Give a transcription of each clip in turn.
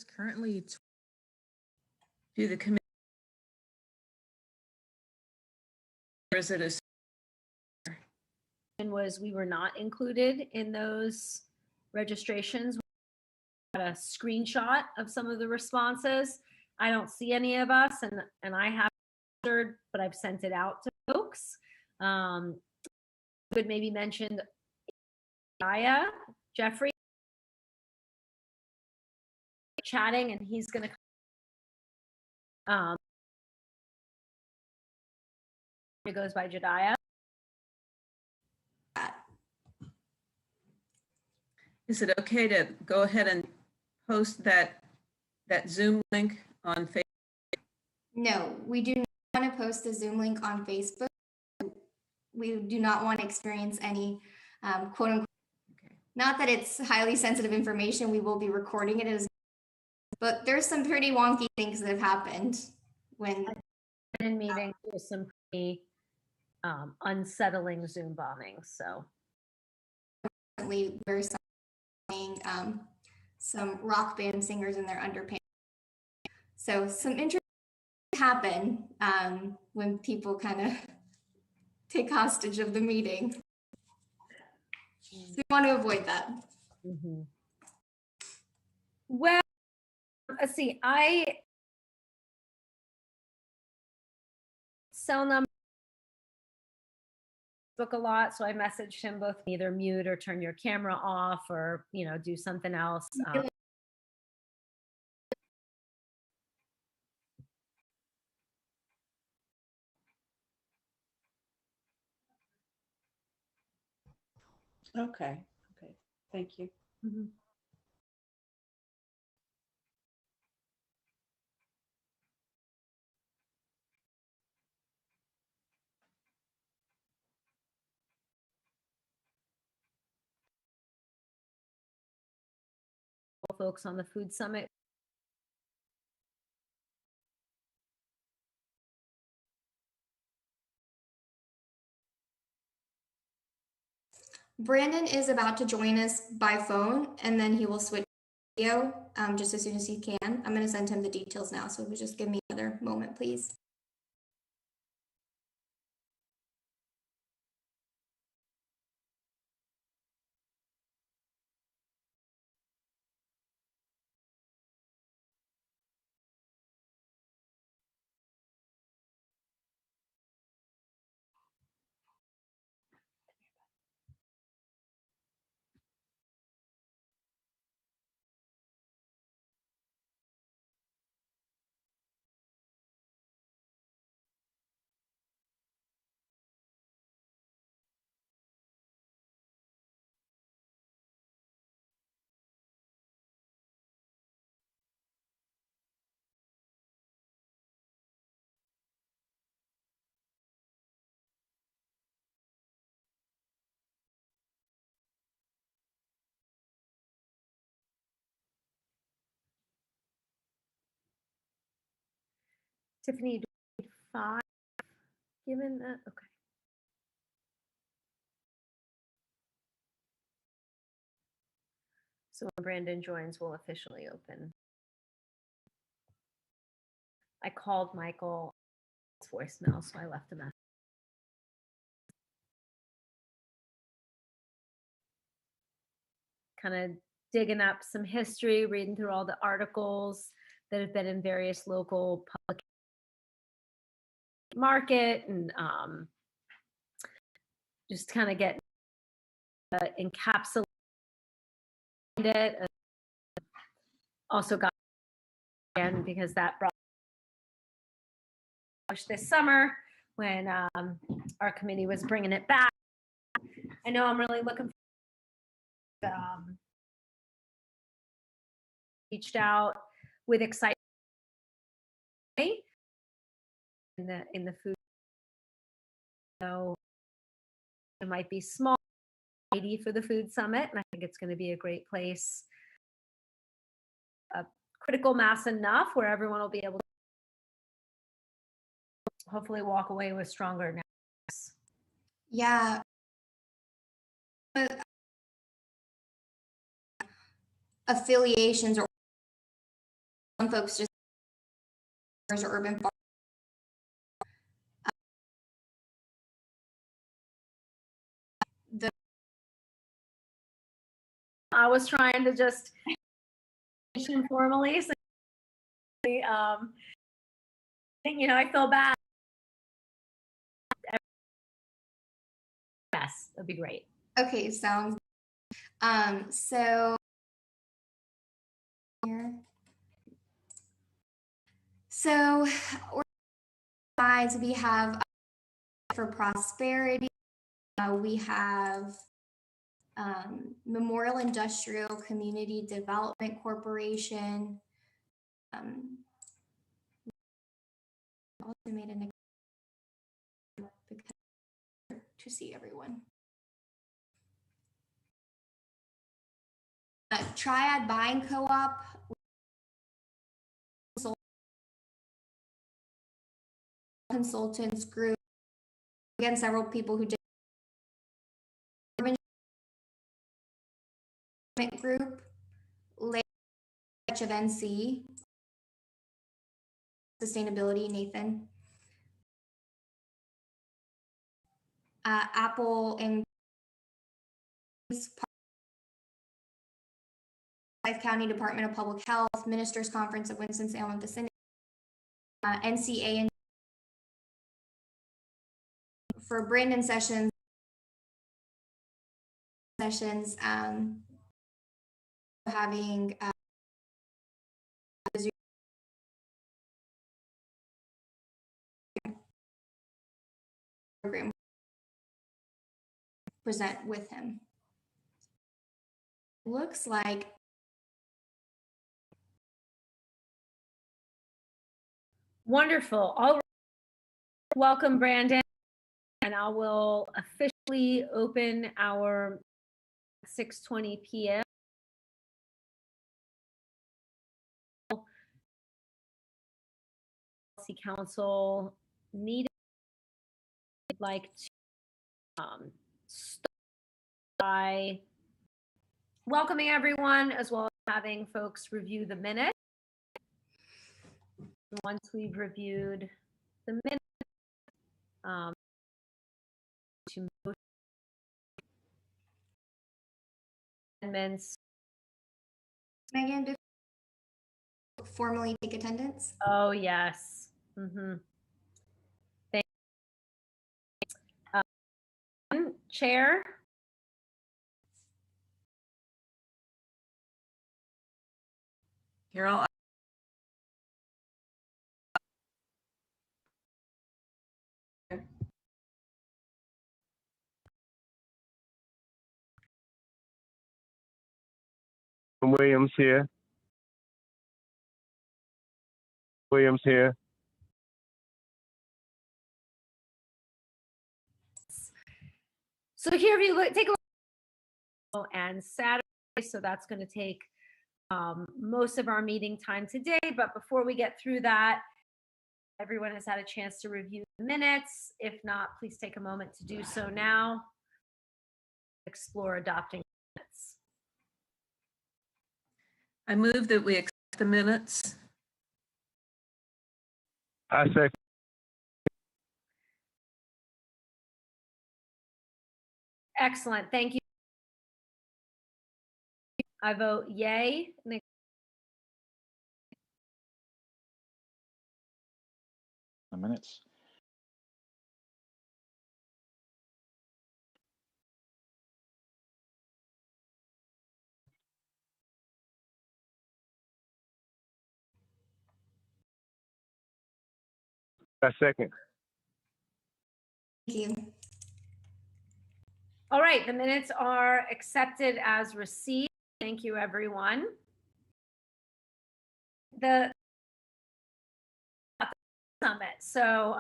currently to the committee. Or is it a was we were not included in those registrations. We got a screenshot of some of the responses. I don't see any of us, and I have answered, but I've sent it out to folks. Could maybe mention Jeffrey chatting, and he's going to it goes by Jediah. Is it okay to go ahead and post that Zoom link on Facebook? No, we do not want to post the Zoom link on Facebook. We do not want to experience any quote unquote, not that it's highly sensitive information, we will be recording it but there's some pretty wonky things that have happened when in meetings with some pretty unsettling Zoom bombings. So there's some rock band singers in their underpants. So some interesting happen when people kind of take hostage of the meeting. So we want to avoid that. Mm-hmm. Well, let's see. I cell number book a lot, so I messaged him both either mute or turn your camera off, or do something else. Okay. Thank you. Mm-hmm. Folks on the food summit. Brandon is about to join us by phone, and then he will switch to video just as soon as he can. I'm going to send him the details now, so just give me another moment, please. Tiffany, 5 given that? Okay. So when Brandon joins, we'll officially open. I called Michael's voicemail, so I left a message. Kind of digging up some history, reading through all the articles that have been in various local public market, and just kind of get encapsulate it. Also got again because that brought this summer when our committee was bringing it back. I know I'm really looking for reached out with excitement in the food. So it might be small for the food summit, and I think it's going to be a great place, a critical mass enough where everyone will be able to hopefully walk away with stronger networks. Yeah. Affiliations or some folks just or urban farm. I was trying to just informally, so, I feel bad. Yes, that'd be great. Okay, sounds so here. So we have for prosperity, we have Memorial Industrial Community Development Corporation. Also made an to see everyone. Triad Buying Co-op. Consultants Group. Again, several people who did group. of NC. Sustainability, Nathan. Apple and County Department of Public Health, Ministers Conference of Winston-Salem vicinity, NCA, and for Brandon sessions, having program present with him. Looks like wonderful. All right. Welcome, Brandon. And I will officially open our 6:20 p.m. Policy Council meeting. I'd like to start by welcoming everyone, as well as having folks review the minutes. Once we've reviewed the minutes, to amendments. Megan, do formally take attendance? Oh, yes. Thank you. Chair. Carol. Williams here. Williams here. So here, if you look, take a look, and Saturday, so that's going to take most of our meeting time today. But before we get through that, everyone has had a chance to review the minutes. If not, please take a moment to do so now. Explore adopting minutes. I move that we accept the minutes. I say. Excellent. Thank you. I vote yay. The minutes. I second. Thank you. All right, the minutes are accepted as received. Thank you, everyone. The summit. So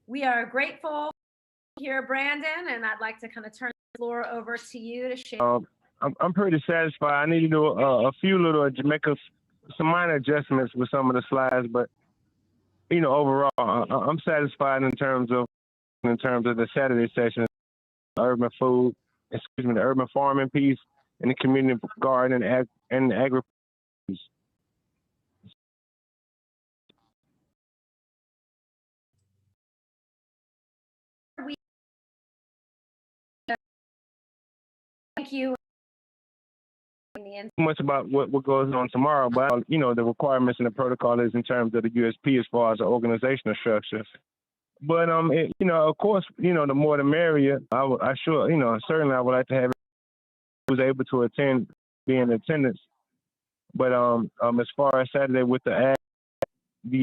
we are grateful here, Brandon, and I'd like to kind of turn the floor over to you to share. I'm pretty satisfied. I need to do a few little, make some minor adjustments with some of the slides, but overall, I'm satisfied in terms of the Saturday session, urban food, the urban farming piece, and the community garden and agri. thank you. Much about what goes on tomorrow, but the requirements and the protocol is in terms of the USP as far as the organizational structure. But of course, the more the merrier. Certainly I would like to have who was able to attend, be in attendance. But as far as Saturday with the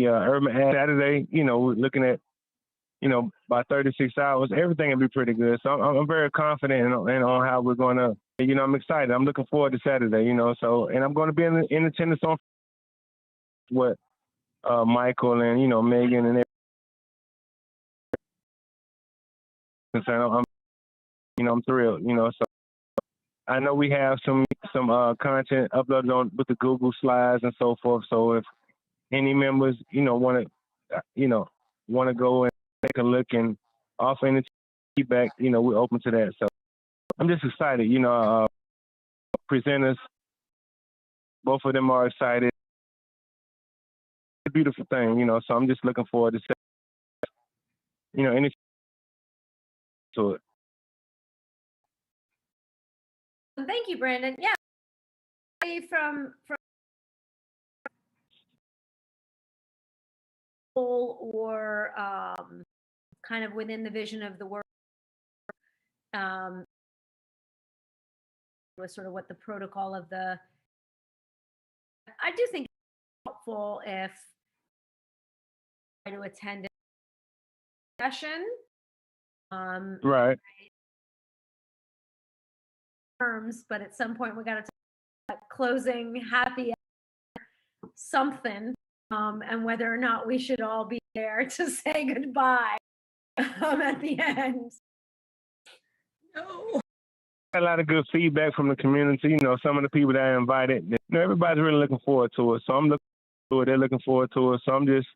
urban ad Saturday, we're looking at by 36 hours, everything will be pretty good. So I'm very confident in on how we're going to. I'm excited. I'm looking forward to Saturday. And I'm going to be in attendance on what Michael and Megan and everything. I'm thrilled. So I know we have some content uploaded on with the Google slides and so forth. So if any members want to go and take a look and offer any feedback, we're open to that. So I'm just excited. Presenters, both of them are excited. It's a beautiful thing, so I'm just looking forward to any to it. Thank you, Brandon. Yeah, from or kind of within the vision of the work was sort of what the protocol of the. I do think it's helpful if I to attend a session. Right. Terms, but at some point we got to talk about closing happy something, and whether or not we should all be there to say goodbye at the end. No. A lot of good feedback from the community. Some of the people that I invited, everybody's really looking forward to it. So I'm looking forward. They're looking forward to it. So I'm just,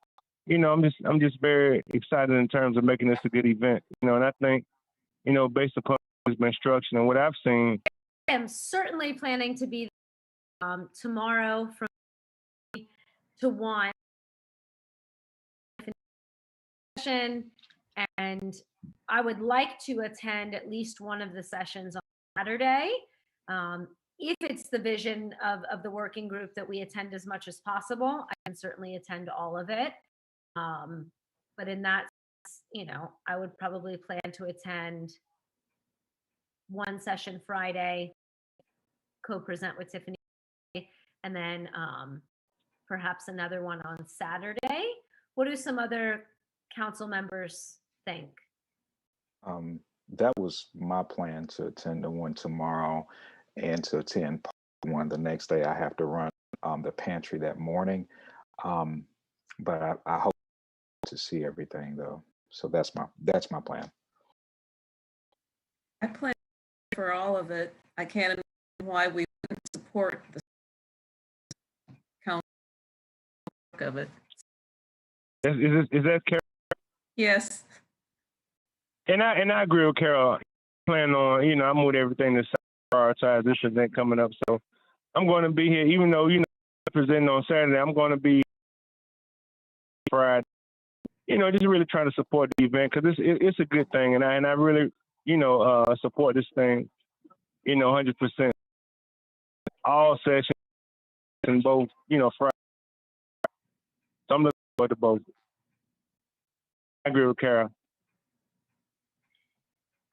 I'm just very excited in terms of making this a good event. And I think, based upon this instruction and what I've seen, I am certainly planning to be tomorrow from 8 to 1 session, and I would like to attend at least one of the sessions on Saturday. If it's the vision of the working group that we attend as much as possible, I can certainly attend all of it. But in that, I would probably plan to attend one session Friday, co-present with Tiffany, and then perhaps another one on Saturday. What do some other council members think? That was my plan, to attend the one tomorrow and to attend one the next day. I have to run the pantry that morning, but I hope to see everything though. So that's my plan. I plan for all of it. I can't imagine why we wouldn't support the council of it. is that Carol? Yes. And I agree with Carol. Plan on, I moved everything to prioritize this event coming up. So I'm going to be here, even though, presenting on Saturday, I'm going to be Friday. Just really trying to support the event because it's a good thing. And I really, support this thing, 100%. All sessions in both, Friday. So I'm looking forward to both. I agree with Carol.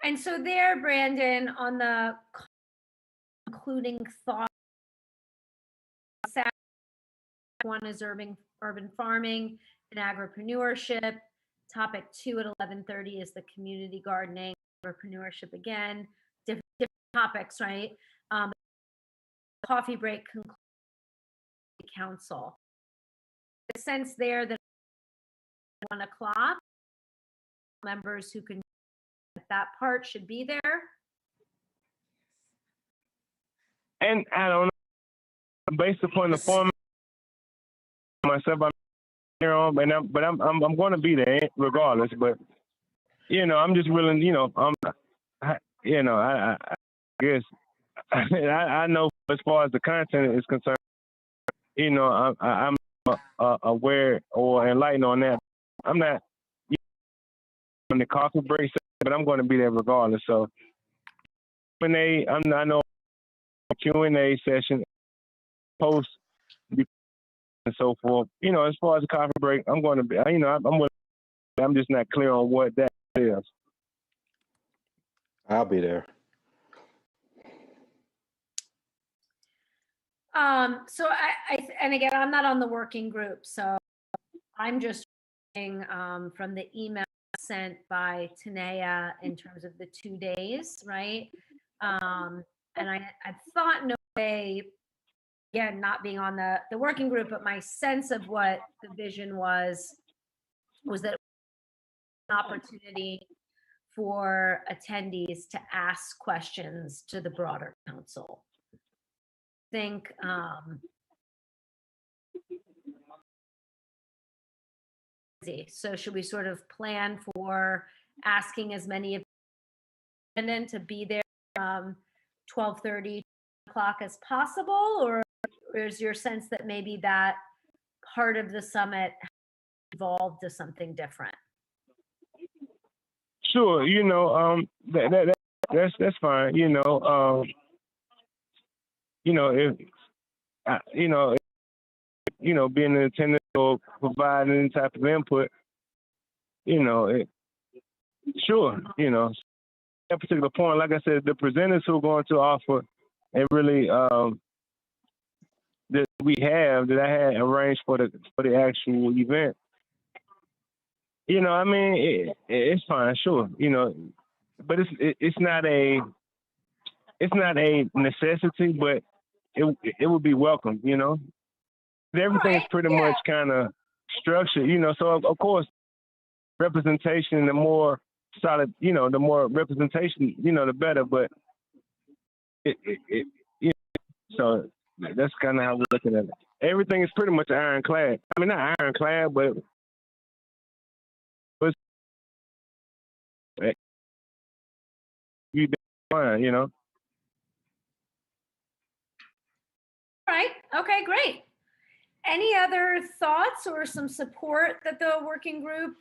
And so there, Brandon, on the concluding thought, one is urban farming and agripreneurship. Topic 2 at 11:30 is the community gardening, agripreneurship again. Different topics, right? Coffee break concludes council. The sense there that 1 o'clock, members who can that part should be there. And I don't know, based upon the format myself, I'm here on, but I'm going to be there regardless. But I'm just willing. I guess I know as far as the content is concerned, I'm aware or enlightened on that. I'm not on the coffee break, but I'm going to be there regardless. So Q&A. I know Q&A session, post, and so forth. As far as the coffee break, I'm going to be. I'm just not clear on what that is. I'll be there. So and again, I'm not on the working group, so I'm just reading from the email sent by Tanea in terms of the 2 days, right? And I thought no way, again, not being on the working group, but my sense of what the vision was that it was an opportunity for attendees to ask questions to the broader council. I think so should we sort of plan for asking as many of them to be there 12:30 o'clock as possible, or is your sense that maybe that part of the summit evolved to something different? Sure, that's fine. If being in attendance or providing any type of input, sure, that particular point, like I said, the presenters who are going to offer and really that I had arranged for the actual event. It's fine, sure, but it's not a necessity, but it would be welcome, Everything's pretty much kind of structured, so of course, representation, the more solid, the more representation, the better, but so that's kind of how we're looking at it. Everything is pretty much ironclad. I mean, not ironclad, but you fine, All right. Okay, great. Any other thoughts or some support that the working group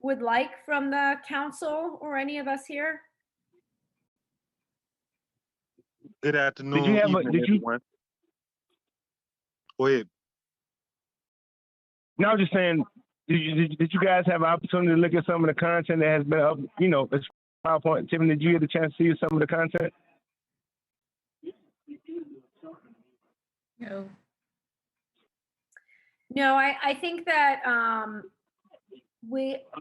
would like from the council or any of us here? Good afternoon, Did you have everyone. Go ahead. No, I was just saying, did you guys have an opportunity to look at some of the content that has been up, as PowerPoint? Tiffany, did you get a chance to see some of the content? No. No, I think that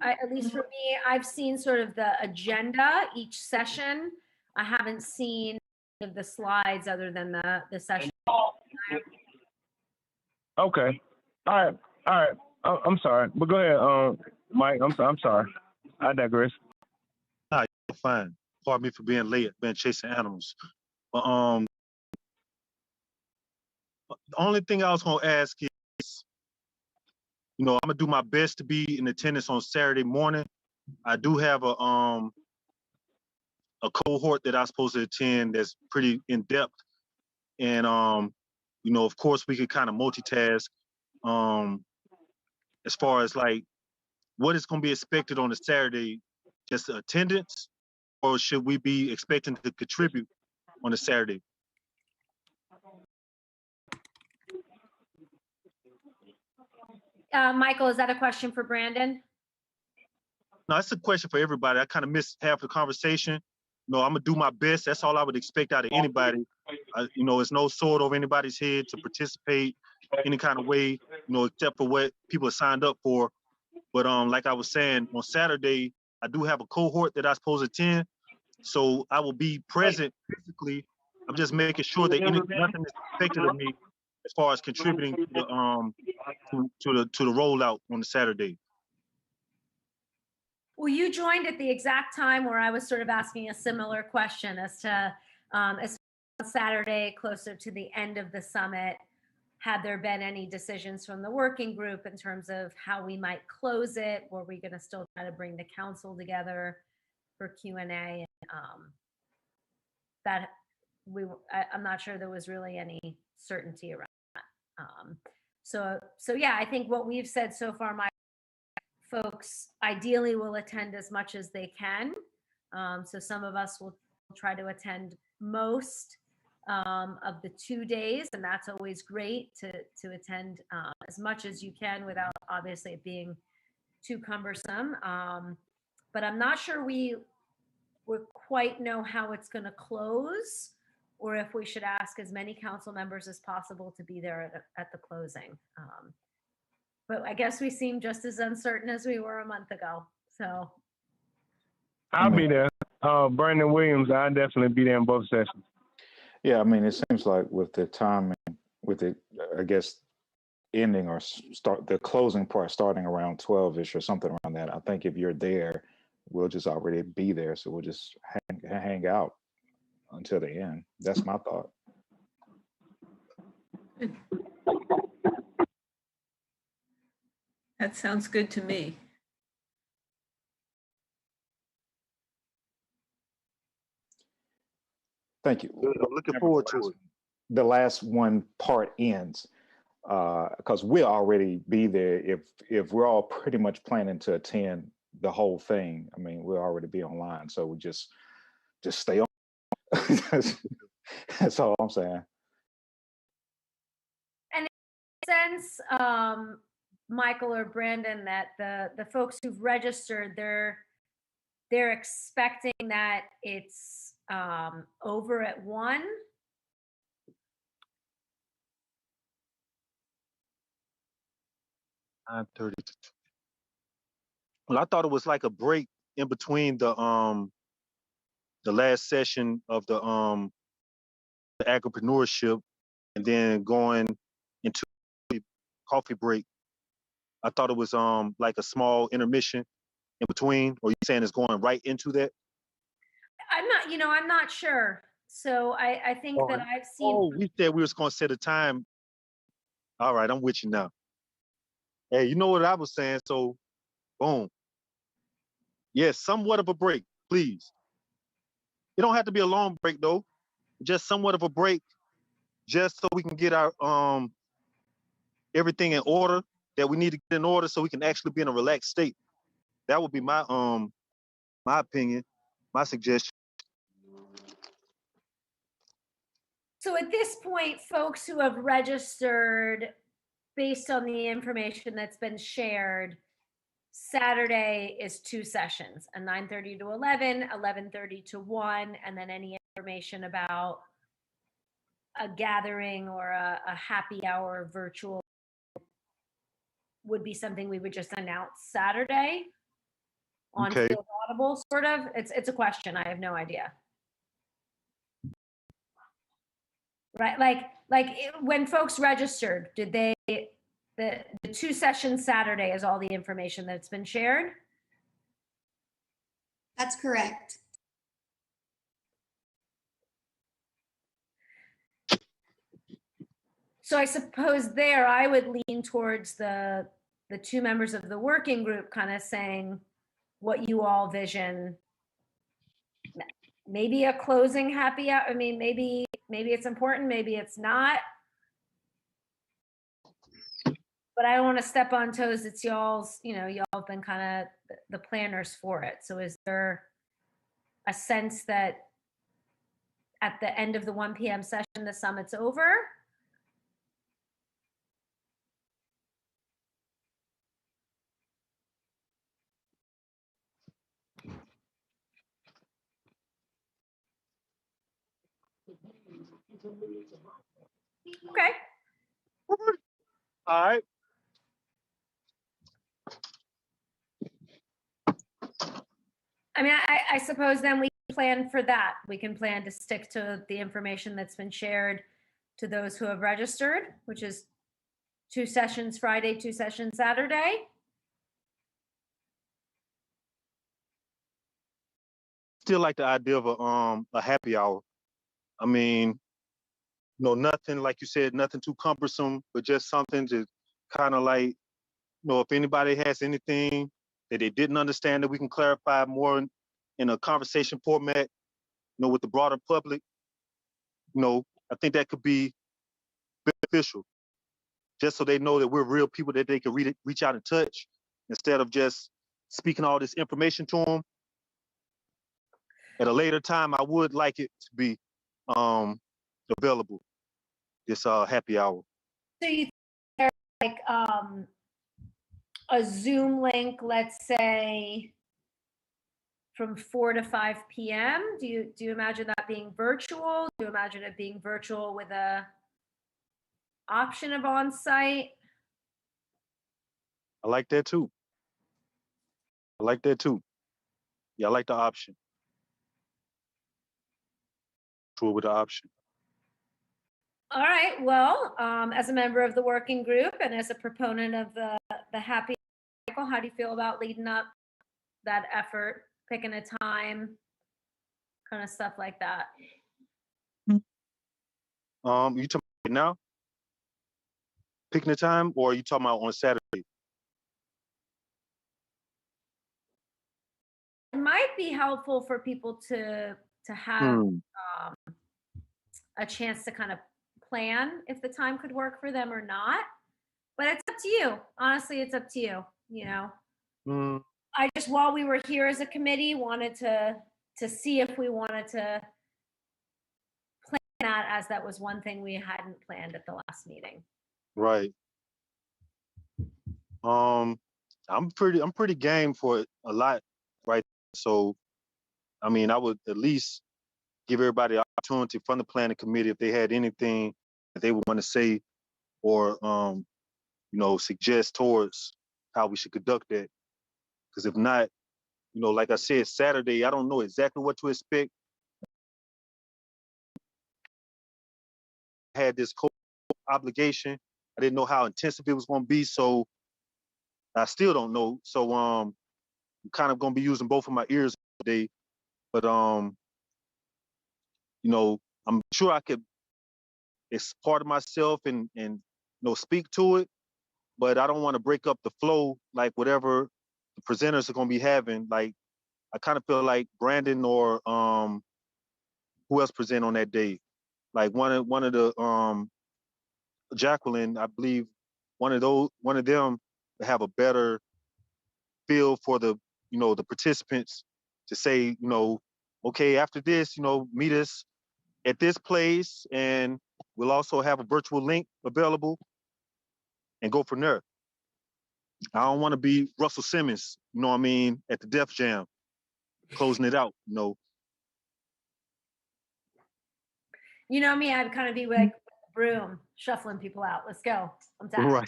at least for me, I've seen sort of the agenda each session. I haven't seen the slides other than the session. Okay. All right. I'm sorry, but go ahead, Mike. I'm sorry. I digress. Nah, you're fine. Pardon me for being late, been chasing animals. But the only thing I was gonna ask is, I'm gonna do my best to be in attendance on Saturday morning. I do have a cohort that I'm supposed to attend that's pretty in depth, and of course we could kind of multitask. As far as like what is going to be expected on a Saturday, just attendance, or should we be expecting to contribute on a Saturday? Michael, is that a question for Brandon? No, it's a question for everybody. I kind of missed half the conversation. I'm gonna do my best. That's all I would expect out of anybody. It's no sword over anybody's head to participate any kind of way, except for what people are signed up for. But like I was saying, on Saturday, I do have a cohort that I'm supposed to attend. So I will be present physically. I'm just making sure that nothing is expected of me as far as contributing to the rollout on the Saturday. Well, you joined at the exact time where I was sort of asking a similar question as to Saturday, closer to the end of the summit, had there been any decisions from the working group in terms of how we might close it? Were we going to still try to bring the council together for Q&A? I'm not sure there was really any certainty around that. So yeah, I think what we've said so far, my folks ideally will attend as much as they can. So some of us will try to attend most of the 2 days, and that's always great to attend as much as you can without obviously it being too cumbersome. But I'm not sure we quite know how it's going to close, or if we should ask as many council members as possible to be there at the closing. But I guess we seem just as uncertain as we were a month ago. So I'll be there. Brandon Williams, I'll definitely be there in both sessions. Yeah, I mean, it seems like with the timing, with it, I guess, ending or start the closing part starting around 12-ish or something around that. I think if you're there, we'll just already be there. So we'll just hang out until the end. That's my thought. That sounds good to me. Thank you. I'm looking forward to it. The last one part ends because we'll already be there. If we're all pretty much planning to attend the whole thing, I mean, we'll already be online. So we just stay on. That's all I'm saying. And in a sense, Michael or Brandon, that the folks who've registered, they're expecting that it's over at 1. (9:30 to 2). Well, I thought it was like a break in between the last session of the agripreneurship and then going into coffee break. I thought it was like a small intermission in between, or you saying it's going right into that? I'm not sure. So I think that I've seen. Oh, we said we was going to set a time. All right, I'm with you now. Hey, you know what I was saying? So, boom. Yes, somewhat of a break, please. It don't have to be a long break though. Just somewhat of a break, just so we can get our everything in order that we need to get in order, so we can actually be in a relaxed state. That would be my opinion, my suggestion. So at this point, folks who have registered based on the information that's been shared, Saturday is 2 sessions, a 9:30 to 11, 11:30 to 1, and then any information about a gathering or a happy hour virtual would be something we would just announce Saturday on Okay. Field Audible, sort of. It's a question. I have no idea. Right, when folks registered, did they the 2 sessions Saturday is all the information that's been shared? That's correct. So I suppose there I would lean towards the 2 members of the working group kind of saying what you all vision. Maybe a closing happy hour. I mean, maybe it's important, maybe it's not. But I don't want to step on toes. It's y'all's, y'all have been kind of the planners for it. So is there a sense that at the end of the 1 p.m. session, the summit's over? Okay. All right. I mean, I suppose then we can plan for that. We can plan to stick to the information that's been shared to those who have registered, which is 2 sessions Friday, 2 sessions Saturday. Still like the idea of a happy hour. I mean, nothing, like you said, nothing too cumbersome, but just something to kind of like, if anybody has anything that they didn't understand, that we can clarify more in a conversation format, with the broader public. I think that could be beneficial, just so they know that we're real people that they can reach out and touch, instead of just speaking all this information to them. at a later time, I would like it to be available, this happy hour. So you think there's like a Zoom link, let's say from 4 to 5 p.m. Do you imagine that being virtual? Do you imagine it being virtual with a option of on-site? I like that too. I like that too. Yeah, I like the option. Tour with the option. All right. Well, as a member of the working group and as a proponent of the happy cycle, how do you feel about leading up that effort, picking a time, kind of stuff like that? You talking about now? Picking the time, or are you talking about on Saturday? It might be helpful for people to have a chance to kind of plan if the time could work for them or not. But it's up to you. Honestly, it's up to you. You know, I just, while we were here as a committee, wanted to see if we wanted to plan that, as that was one thing we hadn't planned at the last meeting. Right. I'm pretty game for it a lot, right? So, I mean, I would at least give everybody the opportunity from the planning committee if they had anything that they would want to say or you know, suggest towards how we should conduct that. Because if not, you know, like I said, Saturday, I don't know exactly what to expect. I had this obligation. I didn't know how intensive it was going to be, so I still don't know. So I'm kind of going to be using both of my ears today. But you know, I'm sure I could, it's part of myself and you know, speak to it, but I don't want to break up the flow, like whatever the presenters are going to be having. Like, I kind of feel like Brandon or who else present on that day? Like one of the Jacqueline, I believe one of them have a better feel for the, you know, the participants to say, you know, okay, after this, you know, meet us at this place, and we'll also have a virtual link available and go from there. I don't want to be Russell Simmons, you know what I mean, at the Def Jam, closing it out, you know. You know me, I'd kind of be like with the broom, shuffling people out. Let's go. I'm tired. Right.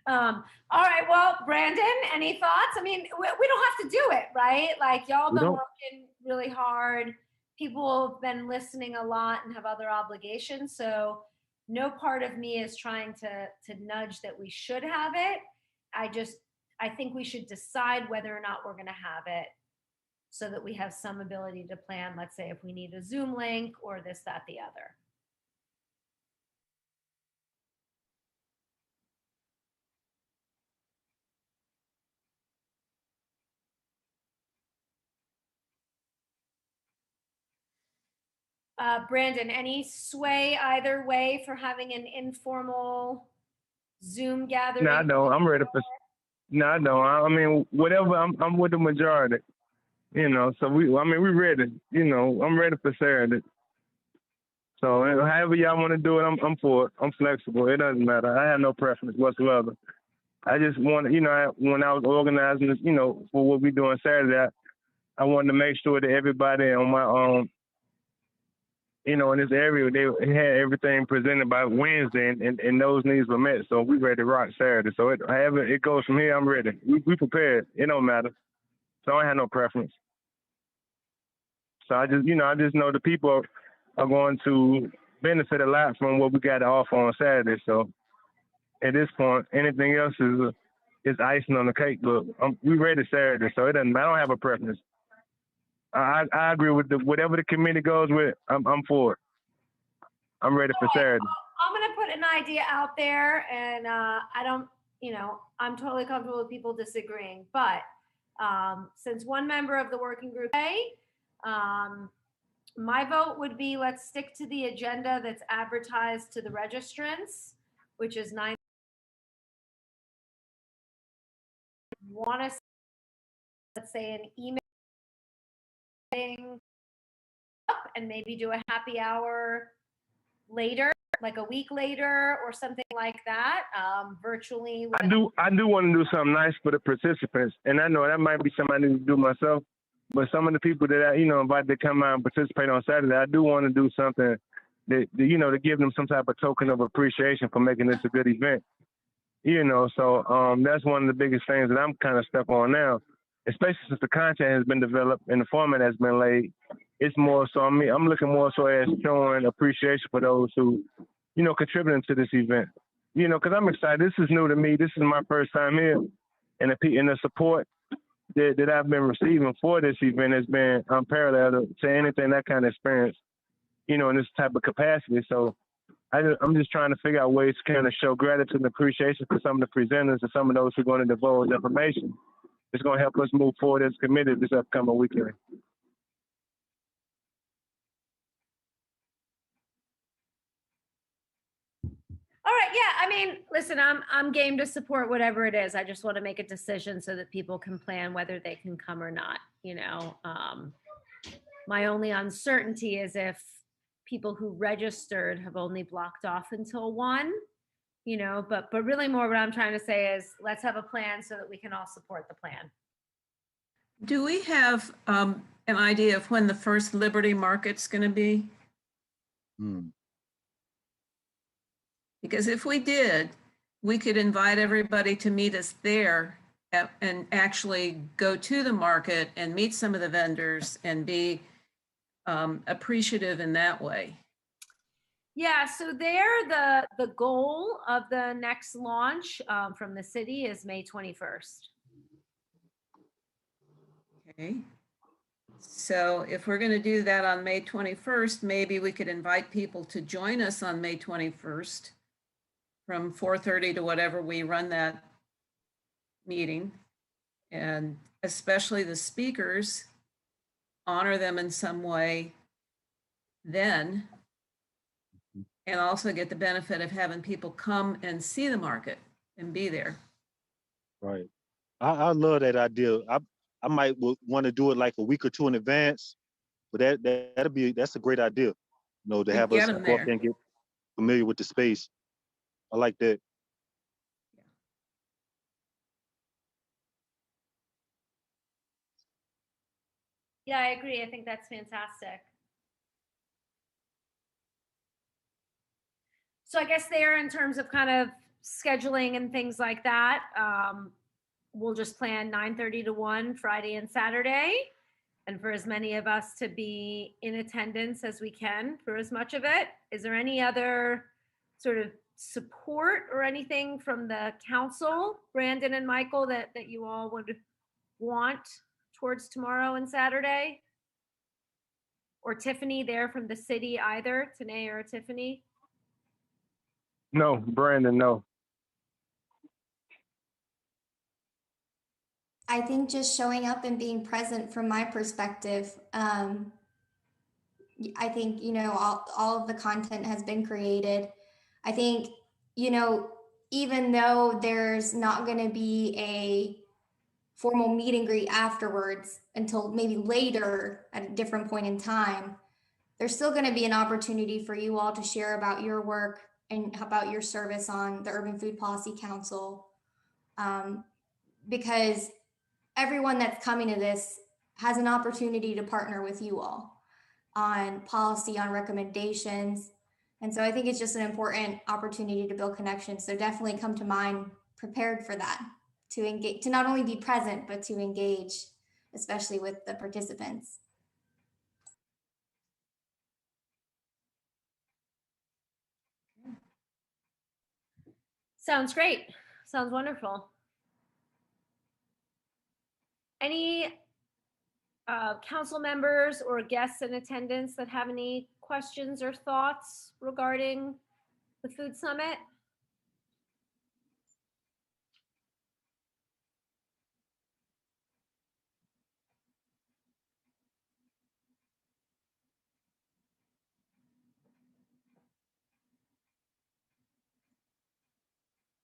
All right. Well, Brandon, any thoughts? I mean, we don't have to do it, right? Like, y'all been working really hard. People have been listening a lot and have other obligations. So no part of me is trying to nudge that we should have it. I think we should decide whether or not we're going to have it, so that we have some ability to plan, let's say, if we need a Zoom link or this, that, the other. Brandon, any sway either way for having an informal Zoom gathering? No, I don't. I'm ready for. No, I don't. I mean, whatever. I'm with the majority. You know, so we ready. You know, I'm ready for Saturday. So however y'all want to do it, I'm for it. I'm flexible. It doesn't matter. I have no preference whatsoever. I just want, you know, when I was organizing this, you know, for what we doing Saturday, I wanted to make sure that everybody on my you know, in this area, they had everything presented by Wednesday, and those needs were met. So we ready to rock Saturday. So however it goes from here, I'm ready. We prepared. It don't matter. So I have no preference. So I just know the people are going to benefit a lot from what we got to offer on Saturday. So at this point, anything else is icing on the cake. But we ready Saturday, so it doesn't. I don't have a preference. I agree with whatever the committee goes with. I'm for it. I'm ready for Saturday. I'm gonna put an idea out there, and I don't, you know, I'm totally comfortable with people disagreeing, but since one member of the working group, my vote would be, let's stick to the agenda that's advertised to the registrants, which is 9. Want to, let's say, an email up and maybe do a happy hour later, like a week later or something like that, virtually. I do want to do something nice for the participants, and I know that might be something I need to do myself. But some of the people that I, invited to come out and participate on Saturday, I do want to do something that, to give them some type of token of appreciation for making this a good event. So that's one of the biggest things that I'm kind of stuck on now, especially since the content has been developed and the format has been laid. It's more so, I'm looking more so as showing appreciation for those who, contributing to this event. Because I'm excited. This is new to me. This is my first time here, and the support that I've been receiving for this event has been unparalleled to anything I kind of experienced, in this type of capacity. So I'm just trying to figure out ways to kind of show gratitude and appreciation for some of the presenters and some of those who are going to divulge information. It's going to help us move forward as committed this upcoming weekend. All right, yeah, I mean, listen, I'm game to support whatever it is. I just want to make a decision so that people can plan whether they can come or not, My only uncertainty is if people who registered have only blocked off until 1, but really more what I'm trying to say is let's have a plan so that we can all support the plan. Do we have an idea of when the first Liberty Market's going to be? Because if we did, we could invite everybody to meet us there and actually go to the market and meet some of the vendors and be appreciative in that way. Yeah, so the goal of the next launch from the city is May 21st. Okay. So if we're going to do that on May 21st, maybe we could invite people to join us on May 21st from 4:30 to whatever we run that meeting. And especially the speakers, honor them in some way then, and also get the benefit of having people come and see the market and be there. Right. I love that idea. I might want to do it like a week or two in advance, but that's a great idea. To have us go up and get familiar with the space. I like that. Yeah, I agree. I think that's fantastic. So I guess there, in terms of kind of scheduling and things like that, we'll just plan 9:30 to 1 Friday and Saturday, and for as many of us to be in attendance as we can for as much of it. Is there any other sort of support or anything from the council, Brandon and Michael, that you all would want towards tomorrow and Saturday? Or Tiffany there from the city, either Tanae or Tiffany? No, Brandon, no. I think just showing up and being present from my perspective. I think, all of the content has been created. I think, even though there's not going to be a formal meet and greet afterwards until maybe later at a different point in time, there's still going to be an opportunity for you all to share about your work and about your service on the Urban Food Policy Council. Because everyone that's coming to this has an opportunity to partner with you all on policy, on recommendations. And so I think it's just an important opportunity to build connections. So definitely come to mind prepared for that, to engage, to not only be present, but to engage, especially with the participants. Sounds great. Sounds wonderful. Any council members or guests in attendance that have any questions or thoughts regarding the Food Summit?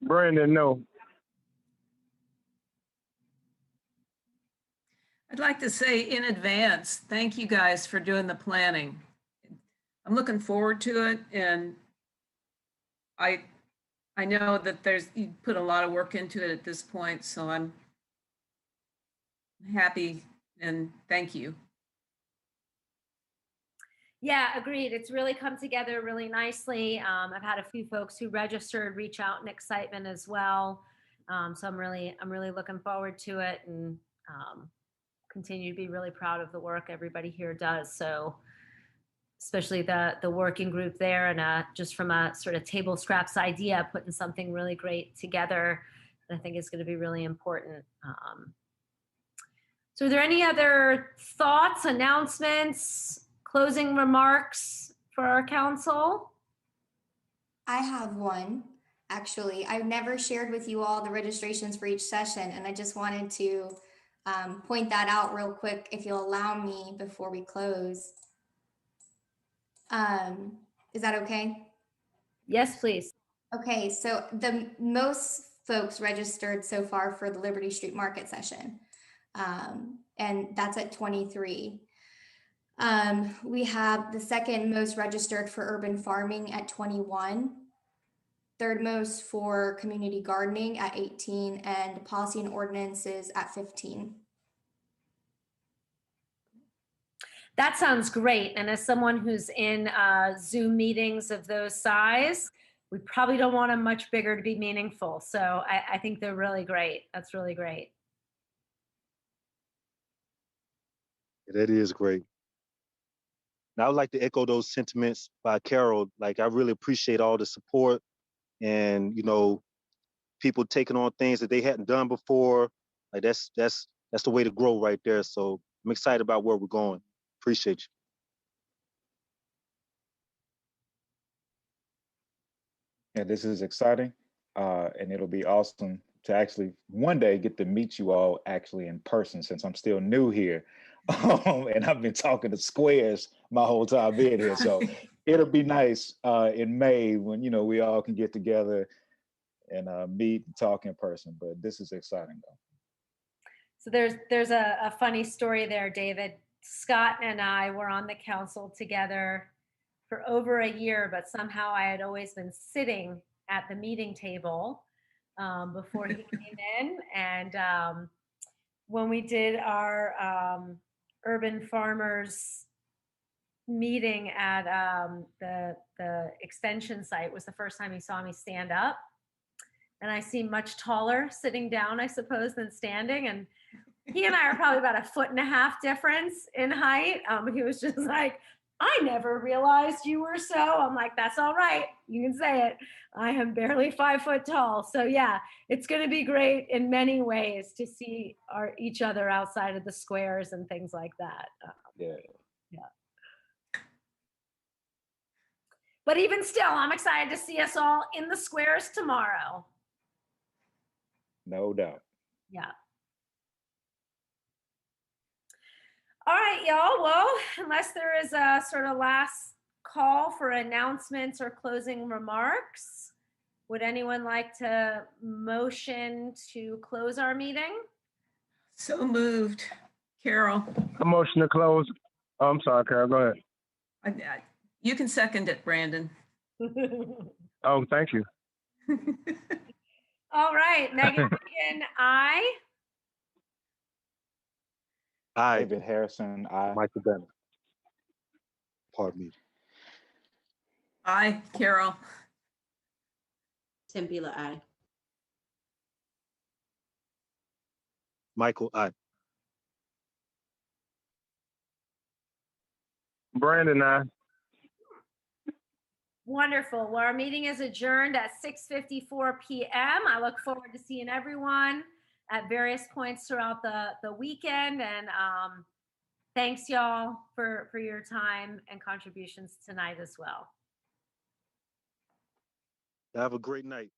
Brandon, no. I'd like to say in advance, thank you guys for doing the planning. I'm looking forward to it, and I know that you put a lot of work into it at this point, so I'm happy and thank you. Yeah, agreed. It's really come together really nicely. I've had a few folks who registered reach out in excitement as well. So I'm really looking forward to it, and continue to be really proud of the work everybody here does. So especially the working group there, and just from a sort of table scraps idea, putting something really great together that I think is going to be really important. So are there any other thoughts, announcements, closing remarks for our council? I have one. Actually, I've never shared with you all the registrations for each session, and I just wanted to point that out real quick, if you'll allow me before we close. Is that okay? Yes, please. Okay, so the most folks registered so far for the Liberty Street Market session, and that's at 23. We have the second most registered for urban farming at 21, third most for community gardening at 18, and policy and ordinances at 15. That sounds great. And as someone who's in Zoom meetings of those size, we probably don't want them much bigger to be meaningful. So I think they're really great. That's really great. That is great. Now, I would like to echo those sentiments by Carol. Like, I really appreciate all the support and, people taking on things that they hadn't done before. Like, that's the way to grow right there. So I'm excited about where we're going. Appreciate you. Yeah, this is exciting, and it'll be awesome to actually one day get to meet you all actually in person, since I'm still new here. And I've been talking to squares my whole time being here. So it'll be nice in May when, we all can get together and meet and talk in person. But this is exciting, though. So there's a funny story there, David. Scott and I were on the council together for over a year, but somehow I had always been sitting at the meeting table before he came in. And when we did our urban farmers meeting at the extension site, was the first time he saw me stand up. And I seem much taller sitting down, I suppose, than standing. And he and I are probably about 1.5 feet difference in height. He was just like, I never realized you were so. I'm like, that's all right. You can say it. I am barely 5 foot tall. So yeah, it's going to be great in many ways to see each other outside of the squares and things like that. Yeah. But even still, I'm excited to see us all in the squares tomorrow. No doubt. Yeah. All right, y'all. Well, unless there is a sort of last call for announcements or closing remarks, would anyone like to motion to close our meeting? So moved. Carol. A motion to close. Oh, I'm sorry, Carol. Go ahead. You can second it, Brandon. Oh, thank you. All right, Megan, aye. Aye. David Harrison, aye. Michael Bennett. Pardon me. Aye, Carol. Tempila, aye. Michael, aye. Brandon, aye. Wonderful. Well, our meeting is adjourned at 6:54 p.m. I look forward to seeing everyone at various points throughout the weekend. And thanks, y'all, for your time and contributions tonight as well. Have a great night.